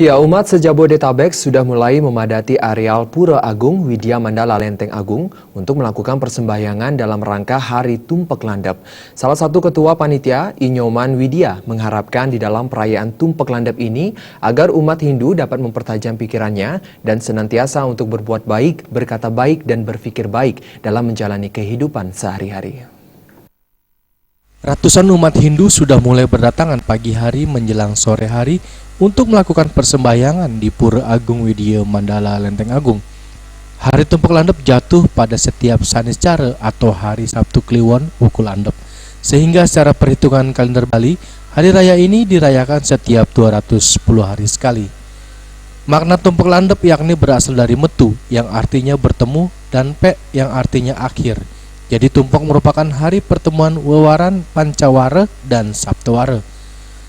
Ya, umat se-Jabodetabek sudah mulai memadati areal Pura Agung Widya Mandala Lenteng Agung untuk melakukan persembahyangan dalam rangka Hari Tumpek Landep. Salah satu ketua panitia, Inyoman Widya, mengharapkan di dalam perayaan Tumpek Landep ini agar umat Hindu dapat mempertajam pikirannya dan senantiasa untuk berbuat baik, berkata baik, dan berpikir baik dalam menjalani kehidupan sehari-hari. Ratusan umat Hindu sudah mulai berdatangan pagi hari menjelang sore hari untuk melakukan persembahyangan di Pura Agung Widya Mandala Lenteng Agung. Hari Tumpek Landep jatuh pada setiap Saniscara atau hari Sabtu Kliwon Ukul Landep. Sehingga secara perhitungan kalender Bali, hari raya ini dirayakan setiap 210 hari sekali. Makna Tumpek Landep yakni berasal dari metu yang artinya bertemu dan pe yang artinya akhir. Jadi Tumpek merupakan hari pertemuan Wewaran, Pancawara, dan Saptawara.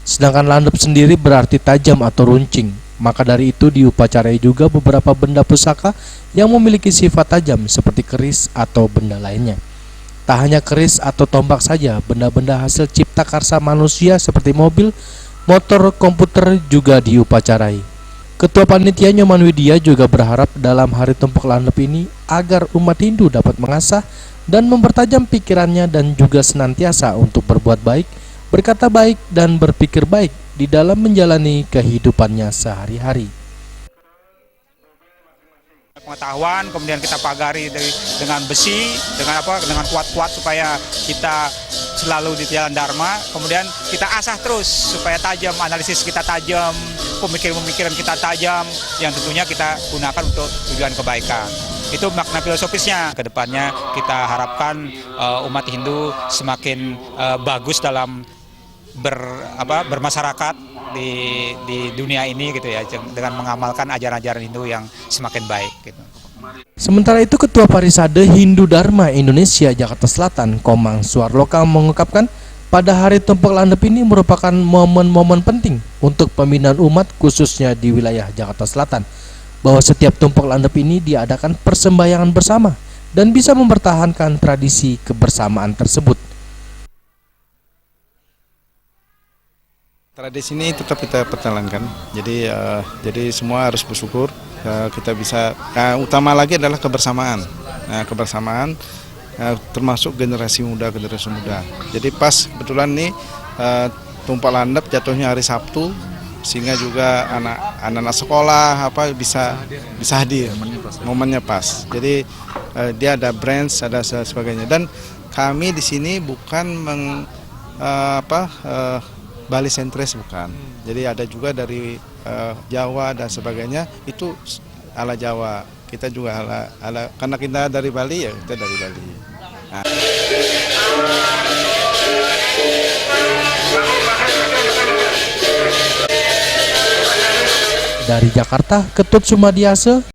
Sedangkan Landep sendiri berarti tajam atau runcing. Maka dari itu diupacarai juga beberapa benda pusaka yang memiliki sifat tajam seperti keris atau benda lainnya. Tak hanya keris atau tombak saja, benda-benda hasil cipta karsa manusia seperti mobil, motor, komputer juga diupacarai. Ketua Panitia Nyoman Widya juga berharap dalam hari Tumpek Landep ini agar umat Hindu dapat mengasah dan mempertajam pikirannya dan juga senantiasa untuk berbuat baik, berkata baik, dan berpikir baik di dalam menjalani kehidupannya sehari-hari. Pengetahuan kemudian kita pagari dengan besi, dengan kuat-kuat supaya kita selalu di jalan dharma. Kemudian kita asah terus supaya tajam, analisis kita tajam, pemikiran kita tajam, yang tentunya kita gunakan untuk tujuan kebaikan. Itu makna filosofisnya. Kedepannya kita harapkan umat Hindu semakin bagus dalam bermasyarakat di dunia ini gitu ya, dengan mengamalkan ajaran-ajaran Hindu yang semakin baik gitu. Sementara itu Ketua Parisade Hindu Dharma Indonesia Jakarta Selatan Komang Suarloka mengungkapkan pada hari Tumpek Landep ini merupakan momen-momen penting untuk pembinaan umat khususnya di wilayah Jakarta Selatan, bahwa setiap Tumpek Landep ini diadakan persembahyangan bersama dan bisa mempertahankan tradisi kebersamaan tersebut. Tradisi ini tetap kita pertahankan, jadi semua harus bersyukur, kita bisa, utama lagi adalah kebersamaan. Nah, kebersamaan termasuk generasi muda. Jadi pas kebetulan nih Tumpek Landep jatuhnya hari Sabtu, sehingga juga anak-anak sekolah bisa hadir, momennya pas. Jadi dia ada branch, ada sebagainya. Dan kami di sini bukan Bali sentris, bukan. Jadi ada juga dari Jawa dan sebagainya, itu ala Jawa. Kita juga ala karena kita dari Bali, ya kita dari Bali. Nah. Dari Jakarta, Ketut Sumadiase,